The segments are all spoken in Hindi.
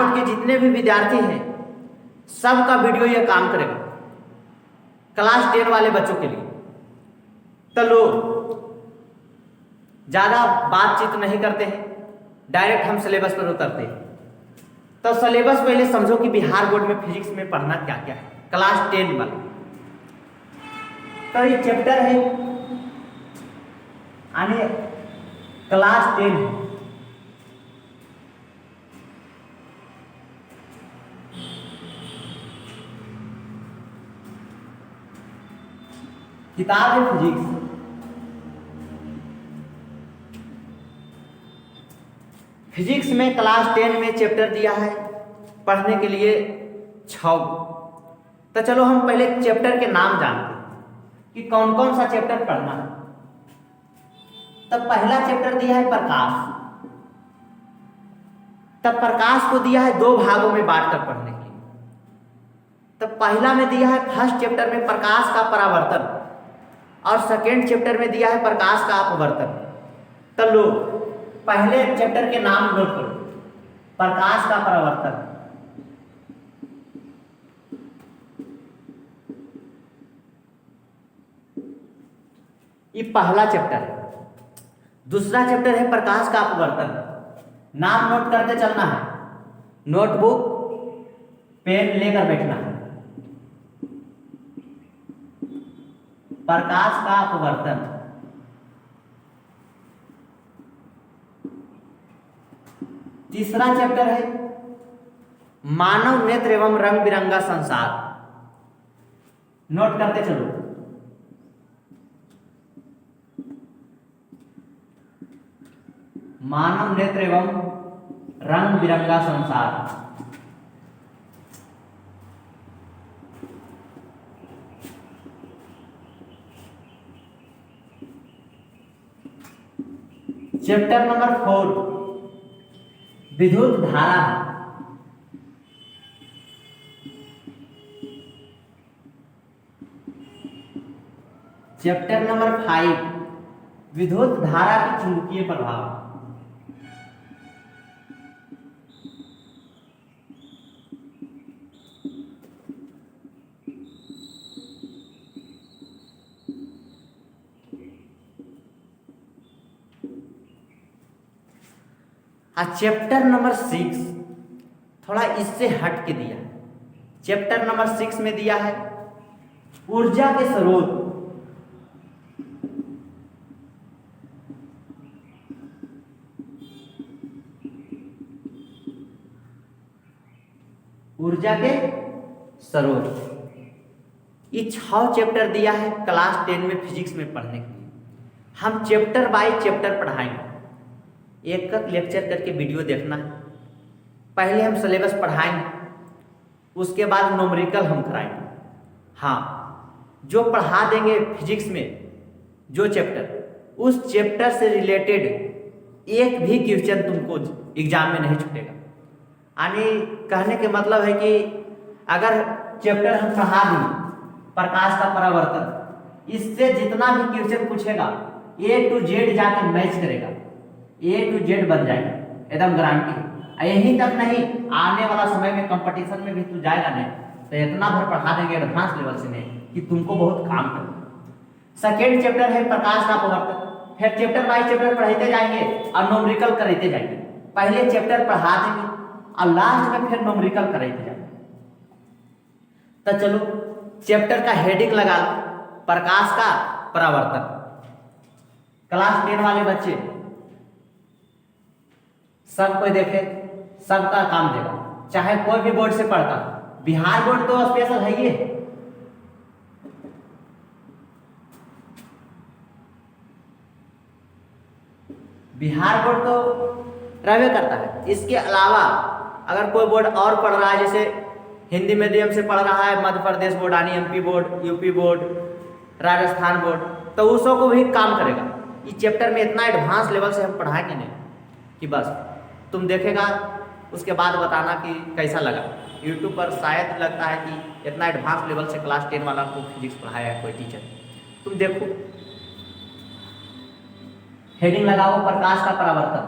बोर्ड के जितने भी विद्यार्थी हैं सबका वीडियो ये काम करेगा, क्लास 10 वाले बच्चों के लिए। तो लोग ज़्यादा बातचीत नहीं करते हैं, डायरेक्ट हम सिलेबस पर उतरते हैं। तो सिलेबस पहले समझो कि बिहार बोर्ड में फिजिक्स में पढ़ना क्या क्या है, क्लास 10 वाला। तो ये चैप्टर है यानी क्लास 10 है। किताब है फिजिक्स। फिजिक्स में क्लास 10 में चैप्टर दिया है पढ़ने के लिए 6। तो चलो हम पहले चैप्टर के नाम जानते हैं कि कौन कौन सा चैप्टर पढ़ना है। तो पहला चैप्टर दिया है प्रकाश। तब प्रकाश को दिया है 2 भागों में बांटकर पढ़ने के लिए। तब पहला में दिया है फर्स्ट चैप्टर में प्रकाश का परावर्तन और सेकेंड चैप्टर में दिया है प्रकाश का अपवर्तन। तो लो पहले चैप्टर के नाम नोट करो, प्रकाश का परावर्तन। ये पहला चैप्टर है। दूसरा चैप्टर है प्रकाश का अपवर्तन। नाम नोट करते चलना है, नोटबुक पेन लेकर बैठना है। प्रकाश का अपवर्तन। तीसरा चैप्टर है मानव नेत्र एवं रंग बिरंगा संसार। नोट करते चलो, मानव नेत्र एवं रंग बिरंगा संसार। चैप्टर नंबर 4 विद्युत धारा। चैप्टर नंबर 5 विद्युत धारा की चुंबकीय प्रभाव। चैप्टर नंबर 6 थोड़ा इससे हट के दिया है। चैप्टर नंबर 6 में दिया है ऊर्जा के स्रोत। ऊर्जा के स्रोत। ये 6 चैप्टर दिया है क्लास 10 में फिजिक्स में पढ़ने के लिए। हम चैप्टर बाय चैप्टर पढ़ाएंगे, एक एक लेक्चर करके वीडियो देखना है। पहले हम सिलेबस पढ़ाएंगे, उसके बाद न्यूमेरिकल हम कराएंगे। हाँ, जो पढ़ा देंगे फिजिक्स में जो चैप्टर, उस चैप्टर से रिलेटेड एक भी क्वेश्चन तुमको एग्जाम में नहीं छूटेगा। यानी कहने के मतलब है कि अगर चैप्टर हम पढ़ा दें प्रकाश का परावर्तन, इससे जितना भी क्वेश्चन पूछेगा A to Z जाके मैच करेगा, A to Z बन जाएगा, एकदम गारंटी। यही तक नहीं, आने वाला समय में कंपटीशन में भी तू जाएगा नहीं तो इतना भर पढ़ा देंगे एडवांस लेवल से नहीं कि तुमको बहुत काम करना। सेकेंड चैप्टर है प्रकाश का अपवर्तन। फिर चैप्टर बाय चैप्टर पढ़ते जाएंगे और न्यूमेरिकल करते जाएंगे। पहले चैप्टर पढ़ा देंगे और लास्ट में फिर न्यूमेरिकल करते जाएंगे। तो चलो चैप्टर का हेडिंग लगा लो, प्रकाश का परावर्तन। क्लास 10 वाले बच्चे सब कोई देखे, सबका काम देगा, चाहे कोई भी बोर्ड से पढ़ता। बिहार बोर्ड तो स्पेशल है ये। बिहार बोर्ड तो रहबे करता है। इसके अलावा अगर कोई बोर्ड और पढ़ रहा है, जैसे हिंदी मीडियम से पढ़ रहा है मध्य प्रदेश बोर्ड यानी MP board, UP board, Rajasthan board, तो उसों को भी काम करेगा। इस चैप्टर में इतना एडवांस लेवल से हम पढ़ाएंगे नहीं कि बस तुम देखेगा उसके बाद बताना कि कैसा लगा। यूट्यूब पर शायद लगता है कि इतना एडवांस लेवल से क्लास 10 वाला को फिजिक्स पढ़ाया है कोई टीचर। तुम देखो, हेडिंग लगाओ प्रकाश का परावर्तन।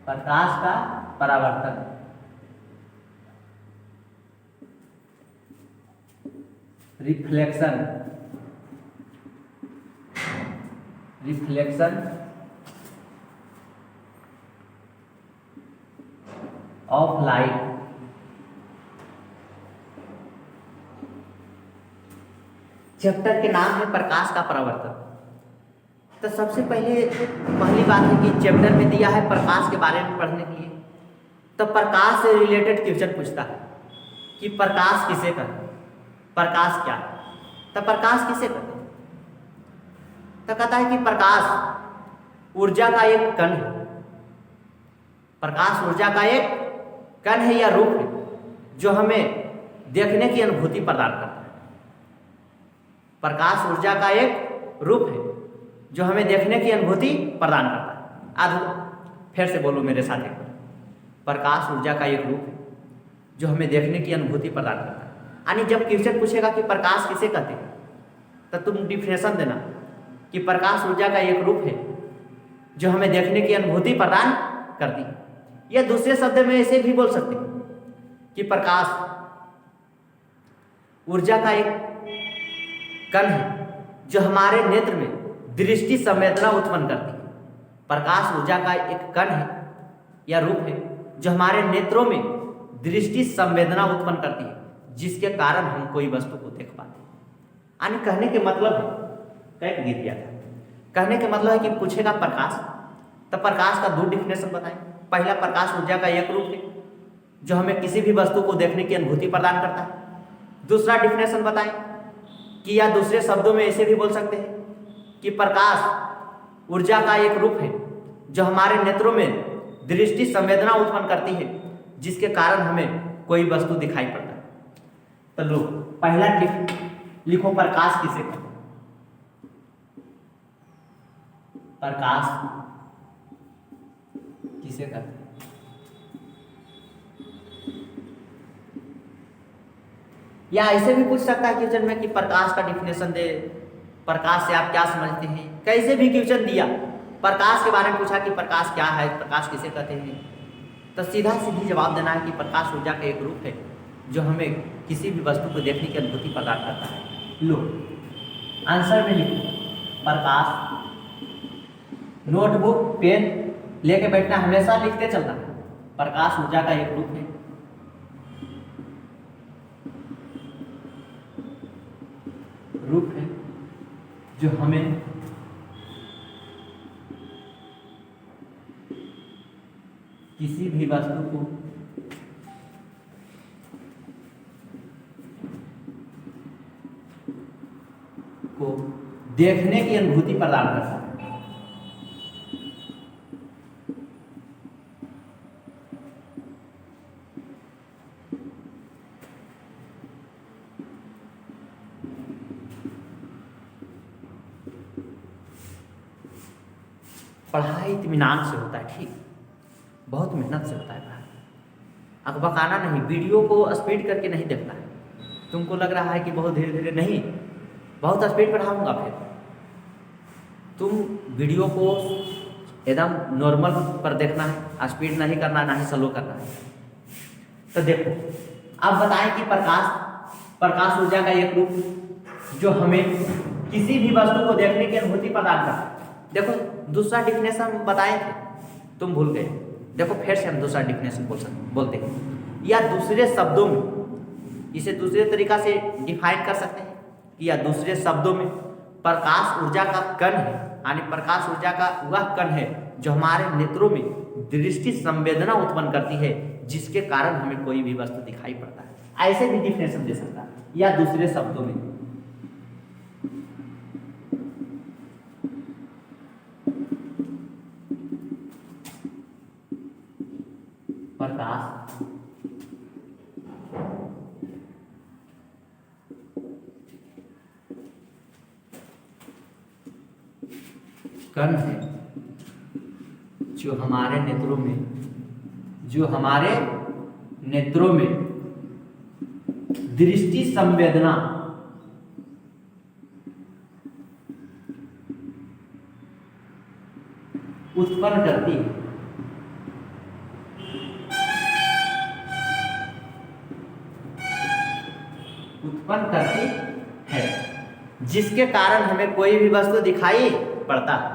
प्रकाश का परावर्तन। Reflection, reflection of light. Chapter के नाम है प्रकाश का परावर्तन। तो सबसे पहली बात है कि चैप्टर में दिया है प्रकाश के बारे में पढ़ने के लिए। तो प्रकाश से रिलेटेड क्वेश्चन पूछता है कि प्रकाश किसे कहते हैं, प्रकाश क्या है। तो प्रकाश किसे कहते हैं, तो कहता है कि प्रकाश ऊर्जा का एक कण है। प्रकाश ऊर्जा का एक कण है या रूप है जो हमें देखने की अनुभूति प्रदान करता है। प्रकाश ऊर्जा का एक रूप है जो हमें देखने की अनुभूति प्रदान करता है। अब फिर से बोलो मेरे साथ एक बार, प्रकाश ऊर्जा का एक रूप है जो हमें देखने की अनुभूति प्रदान करता है। यानी जब क्वेश्चन पूछेगा कि प्रकाश किसे कहते हैं, तो तुम डिफिनेशन देना कि प्रकाश ऊर्जा का एक रूप है जो हमें देखने की अनुभूति प्रदान करती है। या दूसरे शब्द में ऐसे भी बोल सकते हैं कि प्रकाश ऊर्जा का एक कण है जो हमारे नेत्र में दृष्टि संवेदना उत्पन्न करती है। प्रकाश ऊर्जा का एक कण है या रूप है जो हमारे नेत्रों में दृष्टि संवेदना उत्पन्न करती है, जिसके कारण हम कोई वस्तु को देख पाते हैं। यानी कहने के मतलब है, कैट गिर गया था, कहने के मतलब है कि पूछेगा प्रकाश, तो प्रकाश का दो डिफिनेशन बताएं। पहला, प्रकाश ऊर्जा का एक रूप है जो हमें किसी भी वस्तु को देखने की अनुभूति प्रदान करता है। दूसरा डिफिनेशन बताएं कि या दूसरे शब्दों में ऐसे भी बोल सकते हैं कि प्रकाश ऊर्जा का एक रूप है जो हमारे नेत्रों में दृष्टि संवेदना उत्पन्न करती है, जिसके कारण हमें कोई वस्तु दिखाई पड़ता है। तो लो पहला लिखो, प्रकाश किसे कहते हैं। प्रकाश किसे कहते हैं। या ऐसे भी पूछ सकता है क्वेश्चन में कि प्रकाश का डिफिनेशन दे, प्रकाश से आप क्या समझते हैं। कैसे भी क्वेश्चन दिया, प्रकाश के बारे में पूछा कि प्रकाश क्या है, प्रकाश किसे कहते हैं, तो सीधा सीधी जवाब देना है कि प्रकाश ऊर्जा का एक रूप है जो हमें किसी भी वस्तु को देखने की अनुभूति प्रदान करता है। लो आंसर में लिखो प्रकाश। नोटबुक पेन लेके बैठना, हमेशा लिखते चलना। प्रकाश ऊर्जा का एक रूप है जो हमें किसी भी वस्तु को देखने की अनुभूति प्रदान करता है। पढ़ाई इत्मीनान से होता है, ठीक, बहुत मेहनत से होता है पढ़ाई। अकबकाना नहीं, वीडियो को स्पीड करके नहीं देखना है। तुमको लग रहा है कि बहुत धीरे धीरे, नहीं, बहुत स्पीड पढ़ाऊंगा, फिर तुम वीडियो को एकदम नॉर्मल पर देखना है, स्पीड नहीं करना, ना ही स्लो करना है। तो देखो अब बताएं कि प्रकाश ऊर्जा का एक रूप जो हमें किसी भी वस्तु को देखने की अनुभूति प्रदान करता है। देखो दूसरा डिफिनेशन बताए थे, तुम भूल गए। देखो फिर से हम दूसरा डिफिनेशन बोलते हैं, या दूसरे शब्दों में इसे दूसरे तरीका से डिफाइन कर सकते हैं कि या दूसरे शब्दों में प्रकाश ऊर्जा का कण है, यानी प्रकाश ऊर्जा का वह कण है जो हमारे नेत्रों में दृष्टि संवेदना उत्पन्न करती है, जिसके कारण हमें कोई भी वस्तु दिखाई पड़ता है। ऐसे भी डिफिनेशन दे सकता है, या दूसरे शब्दों में प्रकाश कण है जो हमारे नेत्रों में दृष्टि संवेदना उत्पन्न करती है, उत्पन्न करती है, जिसके कारण हमें कोई भी वस्तु दिखाई पड़ता है।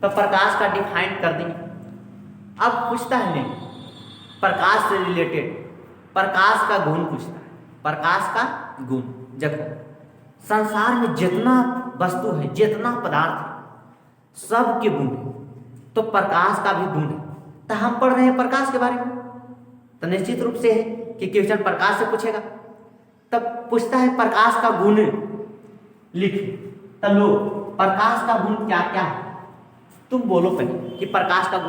तो प्रकाश का डिफाइन कर देंगे। अब पूछता है नहीं, प्रकाश से रिलेटेड प्रकाश का गुण पूछता है। प्रकाश का गुण, देखो संसार में जितना वस्तु है, जितना पदार्थ है, सब के गुण है, तो प्रकाश का भी गुण है। तो हम पढ़ रहे हैं प्रकाश के बारे में, तो निश्चित रूप से है कि क्वेश्चन प्रकाश से पूछेगा। तब पूछता है प्रकाश का गुण लिख, तो लो प्रकाश का गुण क्या क्या है, तुम बोलो पहले कि प्रकाश का गुण